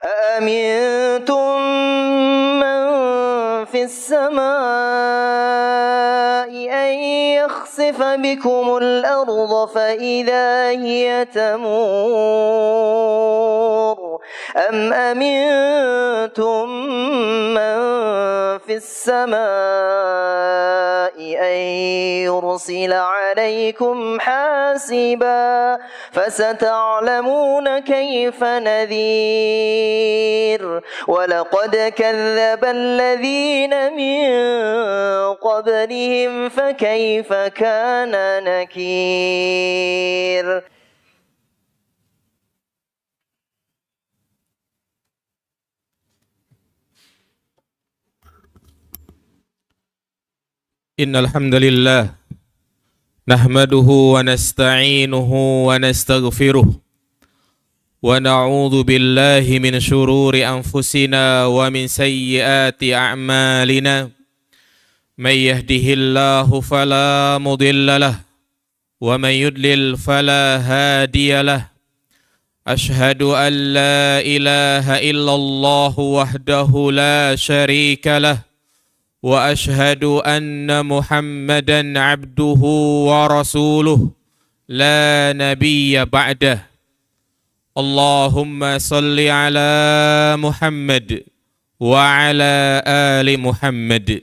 أأمنتم من في السماء أن يخسف بكم الأرض فإذا هي تمور أم أمنتم من في السماء أن يرسل عليكم حاسبا فستعلمون كيف نذير ولقد كذب الذين من قبلهم فكيف كان نكير. Innal hamdalillah nahmaduhu wa nasta'inuhu wa nastaghfiruh wa na'udzu billahi min shururi anfusina wa min sayyiati a'malina may yahdihillahu fala mudilla lahu wa may yudlil fala hadiya lahu ashhadu an la ilaha illallah wahdahu la syarika lahu وأشهد أن محمدًا عبده ورسوله لا نبي بعده اللهم صل على محمد وعلى آل محمد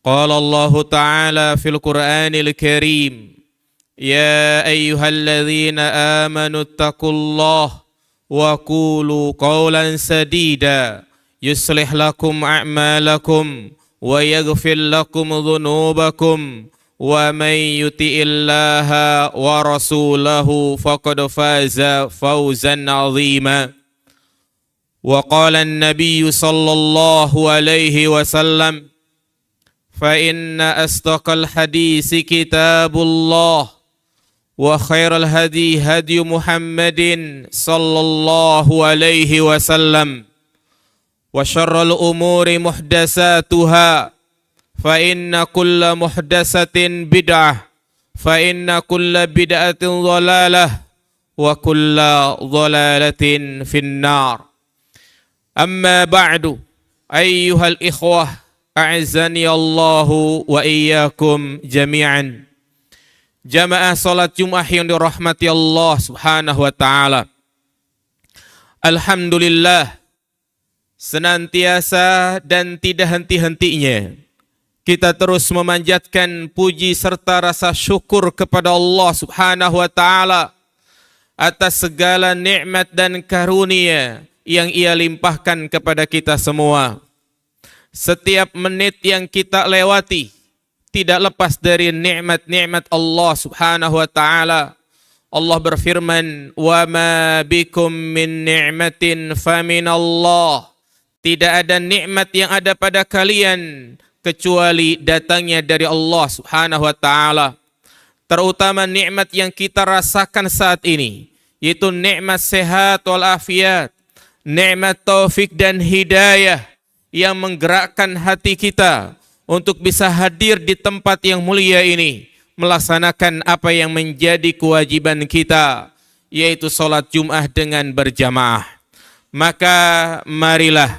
قال الله تعالى في القرآن الكريم يا أيها الذين آمنوا اتقوا الله وقولوا قولا سديدا يصلح لكم أعمالكم ويغفر لكم ذنوبكم ومن يطع الله ورسوله فقد فاز فوزا عظيما وقال النبي صلى الله عليه وسلم فإن أصدق الحديث كتاب الله وخير الهدي هدي محمد صلى الله عليه وسلم وشر الأمور محدثاتها فإن كل محدثة بدعة فإن كل بدعة ضلالة وكل ضلالة في النار أما بعد أيها الإخوة أعزني الله وإياكم جميعا jamaah salat Jumat yang dirahmati Allah Subhanahu wa taala. Alhamdulillah, senantiasa dan tidak henti-hentinya kita terus memanjatkan puji serta rasa syukur kepada Allah Subhanahu wa taala atas segala nikmat dan karunia yang Ia limpahkan kepada kita semua. Setiap menit yang kita lewati tidak lepas dari nikmat-nikmat Allah Subhanahu wa taala. Allah berfirman, "Wa ma bikum min ni'matin faminallah." Tidak ada nikmat yang ada pada kalian kecuali datangnya dari Allah Subhanahu wa taala. Terutama nikmat yang kita rasakan saat ini, yaitu nikmat sehat wal afiat, nikmat taufik dan hidayah yang menggerakkan hati kita untuk bisa hadir di tempat yang mulia ini, melaksanakan apa yang menjadi kewajiban kita, yaitu salat Jumat dengan berjamaah. Maka marilah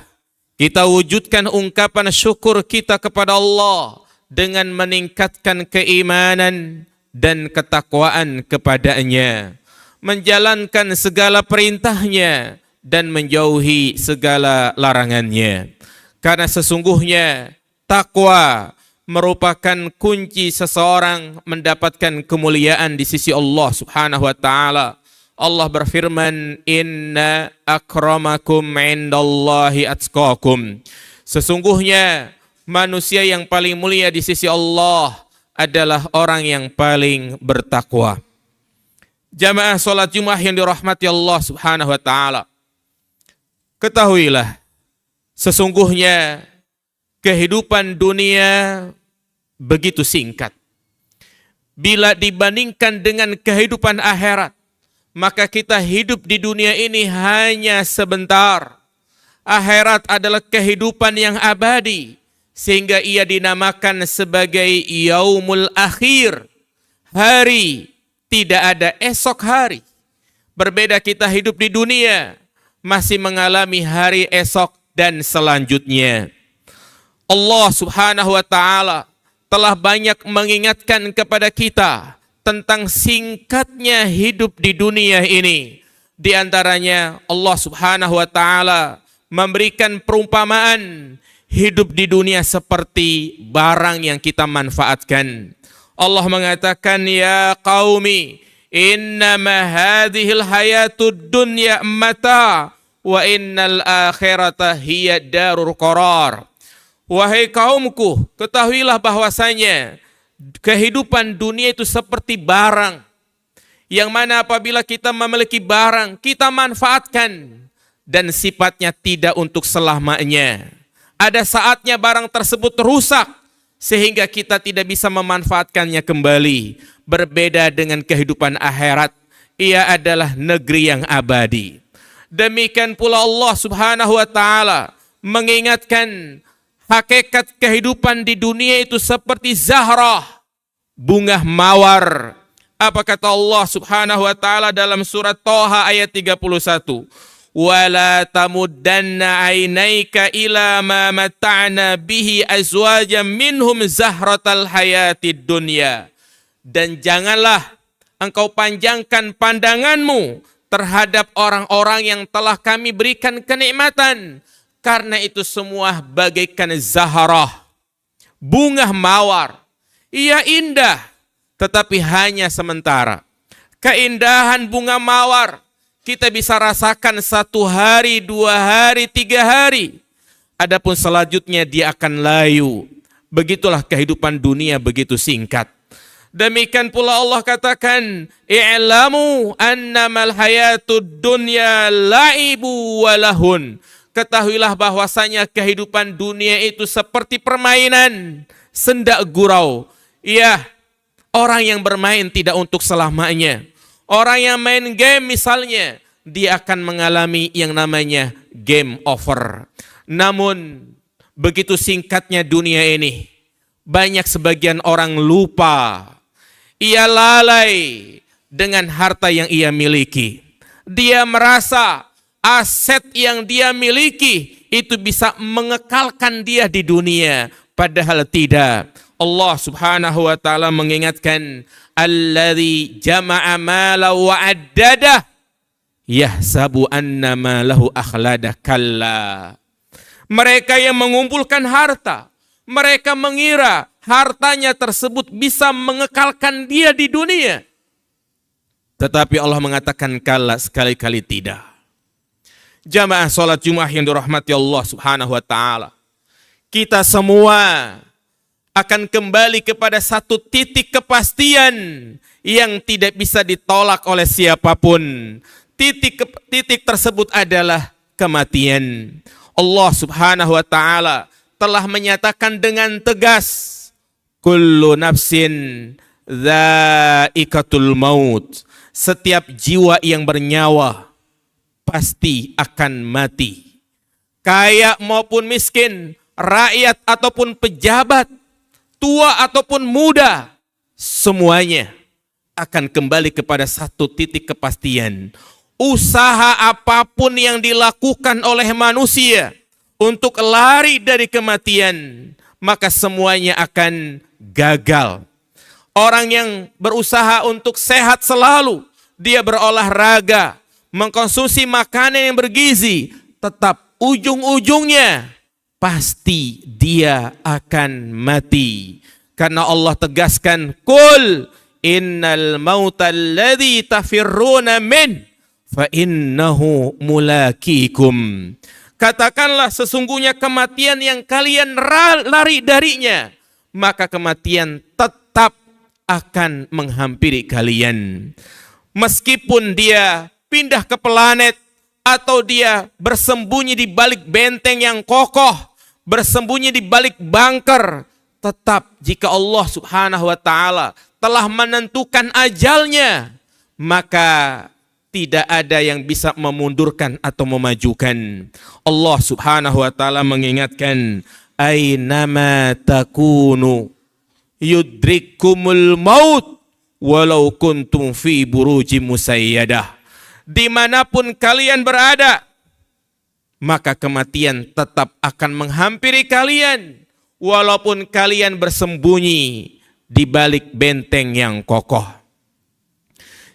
kita wujudkan ungkapan syukur kita kepada Allah dengan meningkatkan keimanan dan ketakwaan kepada-Nya, menjalankan segala perintahnya dan menjauhi segala larangannya. Karena sesungguhnya takwa merupakan kunci seseorang mendapatkan kemuliaan di sisi Allah Subhanahu wa taala. Allah berfirman, "Inna akramakum indallahi atqakum." Sesungguhnya manusia yang paling mulia di sisi Allah adalah orang yang paling bertakwa. Jamaah salat Jumat yang dirahmati Allah Subhanahu wa taala, ketahuilah sesungguhnya kehidupan dunia begitu singkat. Bila dibandingkan dengan kehidupan akhirat, maka kita hidup di dunia ini hanya sebentar. Akhirat adalah kehidupan yang abadi, sehingga ia dinamakan sebagai yaumul akhir. Hari tidak ada esok hari. Berbeda kita hidup di dunia, masih mengalami hari esok dan selanjutnya. Allah Subhanahu wa taala telah banyak mengingatkan kepada kita tentang singkatnya hidup di dunia ini. Di antaranya Allah Subhanahu wa taala memberikan perumpamaan hidup di dunia seperti barang yang kita manfaatkan. Allah mengatakan, ya qaumi innama hadhil hayatud dunya mata wa innal akhirata hiya darul qarar. Wahai kaumku, ketahuilah bahwasanya kehidupan dunia itu seperti barang, yang mana apabila kita memiliki barang, kita manfaatkan dan sifatnya tidak untuk selamanya. Ada saatnya barang tersebut rusak sehingga kita tidak bisa memanfaatkannya kembali. Berbeda dengan kehidupan akhirat, ia adalah negeri yang abadi. Demikian pula Allah Subhanahu wa taala mengingatkan hakikat kehidupan di dunia itu seperti zahrah, bunga mawar. Apa kata Allah Subhanahu wa taala dalam surat Thaha ayat 31? Wala tamuddanna ainaika ila ma mata'na bihi azwajan minhum zahratal hayatid dunya. Dan janganlah engkau panjangkan pandanganmu terhadap orang-orang yang telah kami berikan kenikmatan, karena itu semua bagaikan zahrah, bunga mawar. Ia indah, tetapi hanya sementara. Keindahan bunga mawar kita bisa rasakan 1 hari, 2 hari, 3 hari. Adapun selanjutnya dia akan layu. Begitulah kehidupan dunia, begitu singkat. Demikian pula Allah katakan, i'lamu annamal hayatud dunya la'ibu walahun. Ketahuilah bahwasanya kehidupan dunia itu seperti permainan, sendak gurau. Iya, orang yang bermain tidak untuk selamanya. Orang yang main game misalnya, dia akan mengalami yang namanya game over. Namun, begitu singkatnya dunia ini, banyak sebagian orang lupa. Ia lalai dengan harta yang ia miliki. Dia merasa aset yang dia miliki itu bisa mengekalkan dia di dunia. Padahal tidak. Allah Subhanahu wa taala mengingatkan, alladzi jama'a mala wa addadah yahsabu anna malahu akhlada kalla. Mereka yang mengumpulkan harta, mereka mengira hartanya tersebut bisa mengekalkan dia di dunia. Tetapi Allah mengatakan kalla, sekali-kali tidak. Jamaah salat Jumat yang dirahmati Allah Subhanahu wa taala. Kita semua akan kembali kepada satu titik kepastian yang tidak bisa ditolak oleh siapapun. Titik tersebut adalah kematian. Allah Subhanahu wa taala telah menyatakan dengan tegas, kullu nafsin dha'iqatul maut. Setiap jiwa yang bernyawa pasti akan mati. Kaya maupun miskin, rakyat ataupun pejabat, tua ataupun muda, semuanya akan kembali kepada satu titik kepastian. Usaha apapun yang dilakukan oleh manusia untuk lari dari kematian, maka semuanya akan gagal. Orang yang berusaha untuk sehat selalu, dia berolahraga, mengkonsumsi makanan yang bergizi, tetap ujung-ujungnya pasti dia akan mati. Karena Allah tegaskan, Qul innal mauta alladhi tafirruna min fa innahu mulakikum. Katakanlah sesungguhnya kematian yang kalian lari darinya, maka kematian tetap akan menghampiri kalian. Meskipun dia pindah ke planet atau dia bersembunyi di balik benteng yang kokoh, bersembunyi di balik bunker, tetap jika Allah Subhanahu wa taala telah menentukan ajalnya, maka tidak ada yang bisa memundurkan atau memajukan. Allah Subhanahu wa taala mengingatkan, ainama takunu yudrikumul maut walau kuntum fi burujim musayyadah. Dimanapun kalian berada, maka kematian tetap akan menghampiri kalian, walaupun kalian bersembunyi di balik benteng yang kokoh.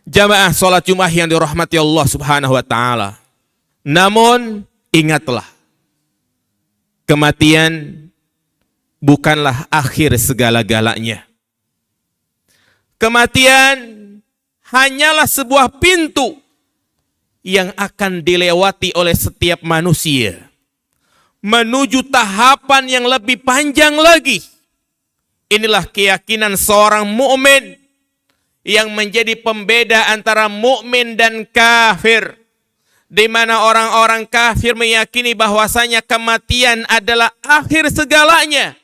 Jamaah sholat Jumat yang dirahmati Allah Subhanahu wa Ta'ala. Namun ingatlah, kematian bukanlah akhir segala-galanya. Kematian hanyalah sebuah pintu yang akan dilewati oleh setiap manusia menuju tahapan yang lebih panjang lagi. Inilah keyakinan seorang mukmin yang menjadi pembeda antara mukmin dan kafir, di mana orang-orang kafir meyakini bahwasanya kematian adalah akhir segalanya,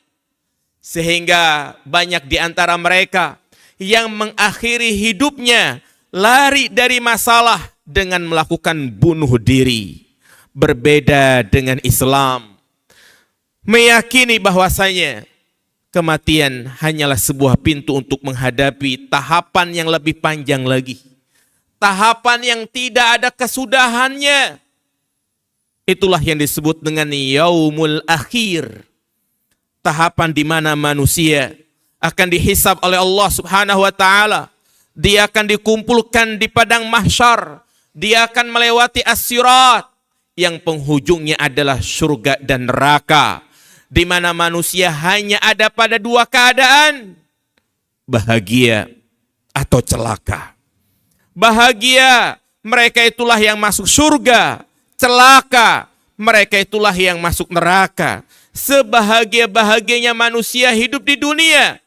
sehingga banyak di antara mereka yang mengakhiri hidupnya lari dari masalah dengan melakukan bunuh diri. Berbeda dengan Islam, meyakini bahwasanya kematian hanyalah sebuah pintu untuk menghadapi tahapan yang lebih panjang lagi. Tahapan yang tidak ada kesudahannya. Itulah yang disebut dengan yaumul akhir. Tahapan di mana manusia akan dihisab oleh Allah Subhanahu wa Ta'ala. Dia akan dikumpulkan di padang mahsyar. Dia akan melewati as-sirat yang penghujungnya adalah surga dan neraka, di mana manusia hanya ada pada dua keadaan, bahagia atau celaka. Bahagia, mereka itulah yang masuk surga. Celaka, mereka itulah yang masuk neraka. Sebahagia-bahagianya manusia hidup di dunia,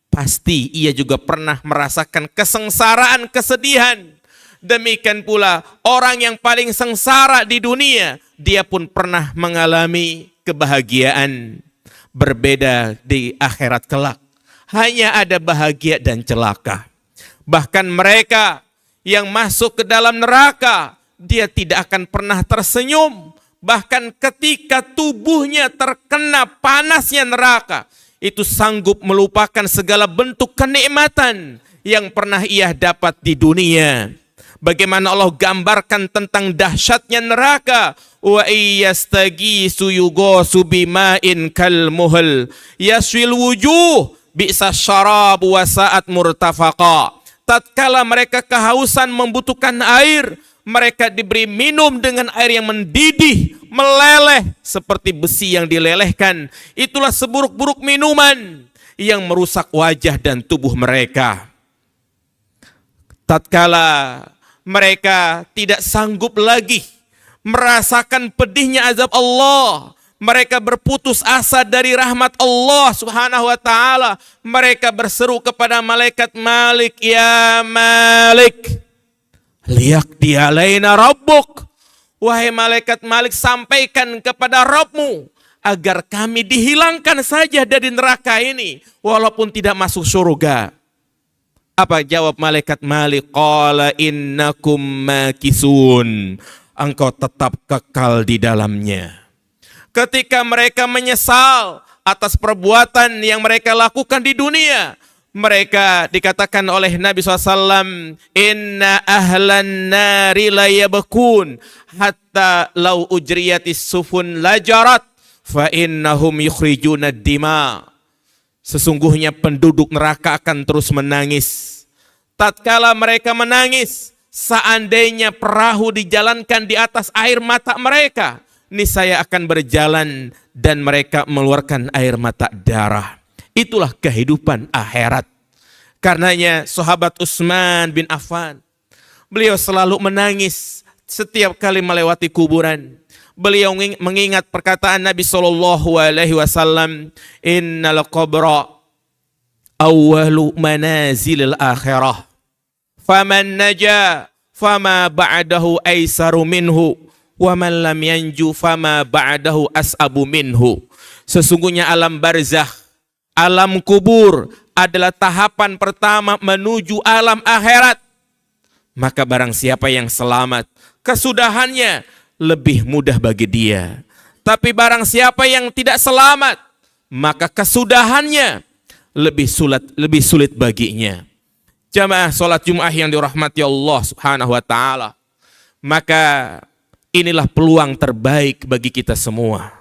pasti ia juga pernah merasakan kesengsaraan, kesedihan. Demikian pula orang yang paling sengsara di dunia, dia pun pernah mengalami kebahagiaan. Berbeda di akhirat kelak, hanya ada bahagia dan celaka. Bahkan mereka yang masuk ke dalam neraka, dia tidak akan pernah tersenyum. Bahkan ketika tubuhnya terkena panasnya neraka, itu sanggup melupakan segala bentuk kenikmatan yang pernah ia dapat di dunia. Bagaimana Allah gambarkan tentang dahsyatnya neraka. Wa iyastaghisu yughasu bima'in kalmuhl yaswil wujuh bi'sa syarab wa sa'at murtafaqa. Tatkala mereka kehausan membutuhkan air, mereka diberi minum dengan air yang mendidih, meleleh seperti besi yang dilelehkan. Itulah seburuk-buruk minuman yang merusak wajah dan tubuh mereka. Tatkala mereka tidak sanggup lagi merasakan pedihnya azab Allah, mereka berputus asa dari rahmat Allah Subhanahu wa Ta'ala. Mereka berseru kepada malaikat Malik, ya Malik, liyaqdi alaina rabbuk. Wahai malaikat Malik, sampaikan kepada Rabbmu agar kami dihilangkan saja dari neraka ini, walaupun tidak masuk surga. Apa jawab malaikat Malik? Qala innakum makisun. Engkau tetap kekal di dalamnya. Ketika mereka menyesal atas perbuatan yang mereka lakukan di dunia, mereka dikatakan oleh Nabi SAW, inna ahlan nari la yabkun hatta lau ujriyatis sufun lajarat fa innahum yukhrijuna dima. Sesungguhnya penduduk neraka akan terus menangis. Tatkala mereka menangis, seandainya perahu dijalankan di atas air mata mereka, niscaya akan berjalan dan mereka mengeluarkan air mata darah. Itulah kehidupan akhirat. Karenanya sahabat Utsman bin Affan, beliau selalu menangis setiap kali melewati kuburan. Beliau mengingat perkataan Nabi SAW, innal qabra awwalu manazilil akhirah, faman naja fama ba'dahu aisaru minhu, wa man lam yanju fama ba'dahu as'abu minhu. Sesungguhnya alam barzakh, alam kubur adalah tahapan pertama menuju alam akhirat. Maka barang siapa yang selamat, kesudahannya lebih mudah bagi dia. Tapi barang siapa yang tidak selamat, maka kesudahannya lebih sulit baginya. Jamaah salat Jumat yang dirahmati Allah Subhanahu wa Ta'ala. Maka inilah peluang terbaik bagi kita semua.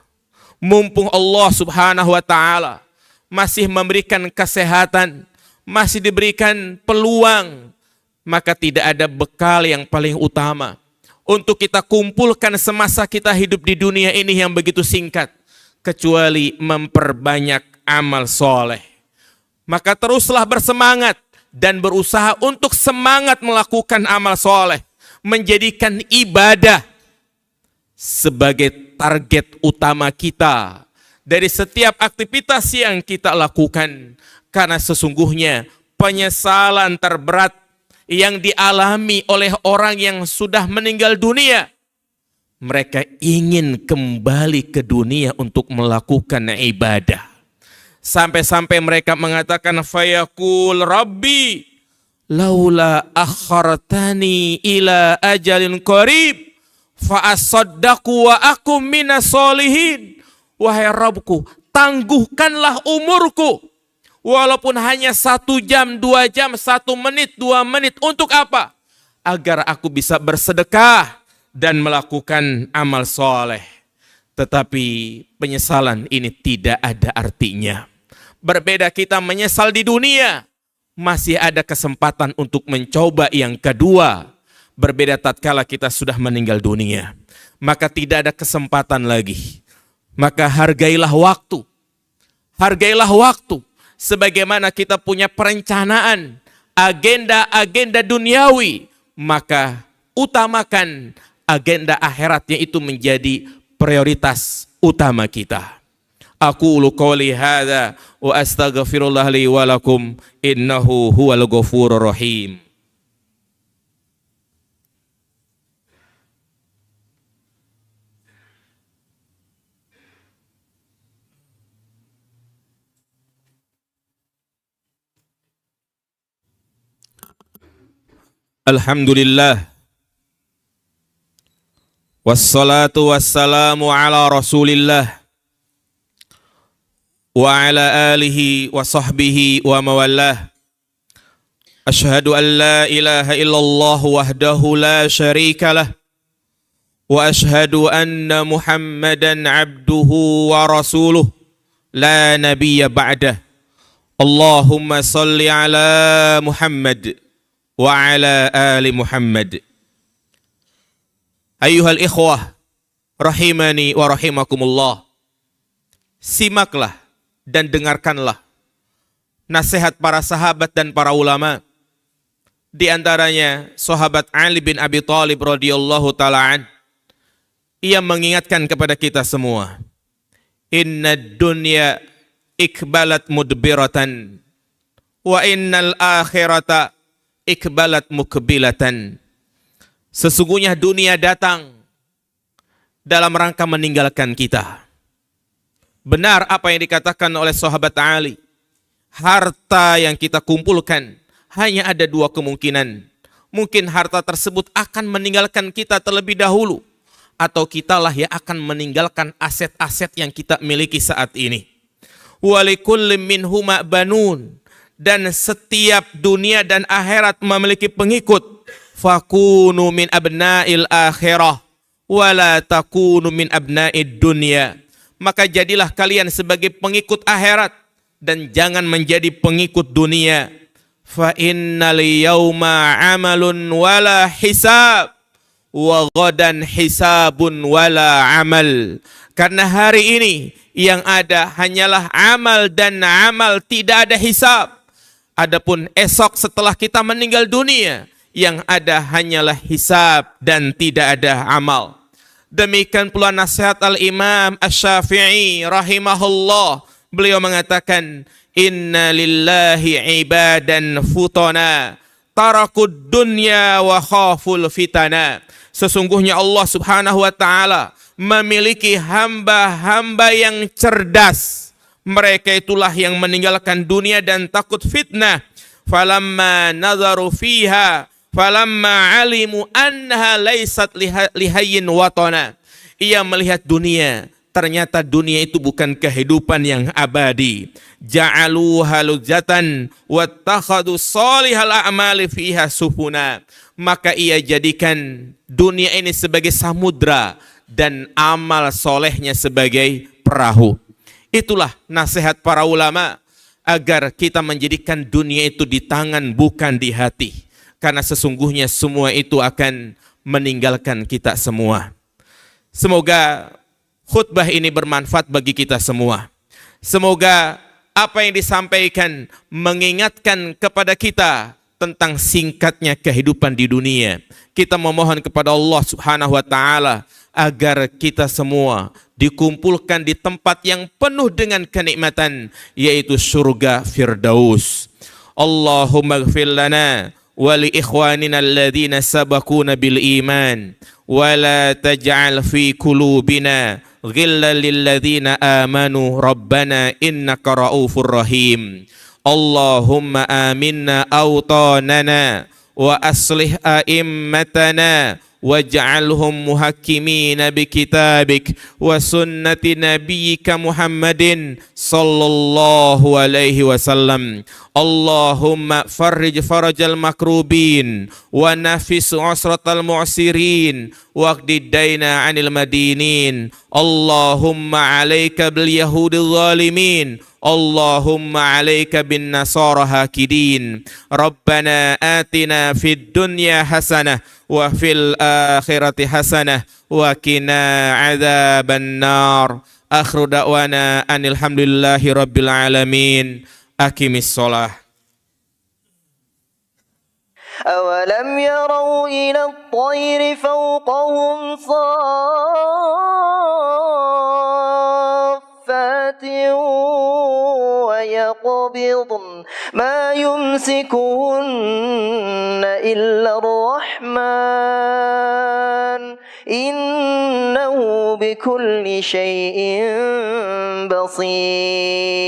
Mumpung Allah Subhanahu wa taala masih memberikan kesehatan, masih diberikan peluang, maka tidak ada bekal yang paling utama untuk kita kumpulkan semasa kita hidup di dunia ini yang begitu singkat, kecuali memperbanyak amal soleh. Maka teruslah bersemangat dan berusaha untuk semangat melakukan amal soleh, menjadikan ibadah sebagai target utama kita dari setiap aktivitas yang kita lakukan. Karena sesungguhnya penyesalan terberat yang dialami oleh orang yang sudah meninggal dunia, mereka ingin kembali ke dunia untuk melakukan ibadah. Sampai-sampai mereka mengatakan, fayaqul rabbi laula akhartani ila ajalin qarib fa asaddaqu wa akum minas solihin. Wahai Rabbku, tangguhkanlah umurku walaupun hanya 1 jam, 2 jam, 1 menit, 2 menit. Untuk apa? Agar aku bisa bersedekah dan melakukan amal soleh. Tetapi penyesalan ini tidak ada artinya. Berbeda kita menyesal di dunia, masih ada kesempatan untuk mencoba yang kedua. Berbeda tatkala kita sudah meninggal dunia, maka tidak ada kesempatan lagi. Maka hargailah waktu. Hargailah waktu. Sebagaimana kita punya perencanaan, agenda-agenda duniawi, maka utamakan agenda akhiratnya itu menjadi prioritas utama kita. Aqulu qouli hadza wa astaghfirullah li wa lakum innahu huwal ghafurur rahim. Alhamdulillah wassalatu wassalamu ala Rasulillah wa ala alihi wa sahbihi wa mawallah. Ashhadu an la ilaha illallah wahdahu la syarika lah wa ashhadu anna Muhammadan abduhu wa rasuluh la nabiyya ba'dah. Allahumma salli ala Muhammad wa ala ali Muhammad. Ayyuhal ikhwah rahimani wa rahimakumullah. Simaklah dan dengarkanlah nasihat para sahabat dan para ulama. Di antaranya sahabat Ali bin Abi Thalib radhiyallahu ta'ala an. Ia mengingatkan kepada kita semua, inna dunya ikbalat mudbiratan wa innal akhirata ikbalat mukbilatan. Sesungguhnya dunia datang dalam rangka meninggalkan kita. Benar apa yang dikatakan oleh sahabat Ali. Harta yang kita kumpulkan hanya ada 2 kemungkinan. Mungkin harta tersebut akan meninggalkan kita terlebih dahulu, atau kitalah yang akan meninggalkan aset-aset yang kita miliki saat ini. Walikullim minhuma banun. Dan setiap dunia dan akhirat memiliki pengikut. Fakunu min abna'il akhirah wala takunu min abna'id dunya. Maka jadilah kalian sebagai pengikut akhirat dan jangan menjadi pengikut dunia. Fa innal yawma amalun wala hisab wa ghadan hisabun wala amal. Karena hari ini yang ada hanyalah amal dan amal, tidak ada hisab. Adapun esok setelah kita meninggal dunia, yang ada hanyalah hisab dan tidak ada amal. Demikian pula nasihat Al-Imam Asy-Syafi'i rahimahullah. Beliau mengatakan, inna lillahi ibadan futana tarakud dunya wa khaful fitana. Sesungguhnya Allah Subhanahu wa taala memiliki hamba-hamba yang cerdas. Mereka itulah yang meninggalkan dunia dan takut fitnah. Falamma nazaru fiha falamma alimu annaha laysat lihayyin watana. Ia melihat dunia, ternyata dunia itu bukan kehidupan yang abadi. Ja'aluha lujatan wattakhadhu salihal a'mali fiha sufuna. maka ia jadikan dunia ini sebagai samudra dan amal solehnya sebagai perahu. Itulah nasihat para ulama agar kita menjadikan dunia itu di tangan bukan di hati. Karena sesungguhnya semua itu akan meninggalkan kita semua. Semoga khutbah ini bermanfaat bagi kita semua. Semoga apa yang disampaikan mengingatkan kepada kita tentang singkatnya kehidupan di dunia. Kita memohon kepada Allah Subhanahu wa taala agar kita semua dikumpulkan di tempat yang penuh dengan kenikmatan, yaitu surga Firdaus. Allahumma ighfir lana wa li ikhwanina alladhina sabaquna bil iman wa la taj'al fi qulubina ghillan lil ladzina amanu rabbana innaka raufur rahim. Allahumma aminna awtanana wa aslih a'immatana waj'alhum muhakkimina bikitabik wa sunnati nabiyyika Muhammadin sallallahu alaihi wasallam. Allahumma farrij farajal makrubin wa nafis usratal mu'sirin waqdi daina 'anil madinin. Allahumma 'alaika bil yahudil zalimin. Allahumma 'alaika bin nasara hakidin. Rabbana atina fid dunya hasanah wa fil akhirati hasanah wa qina adzaban nar. Akhiru da'wana anil hamdulillahi rabbil alamin. Aqimis shalah. أولم يروا إلى الطير فوقهم صافات ويقبضن ما يمسكهن إلا الرحمن إنه بكل شيء بصير.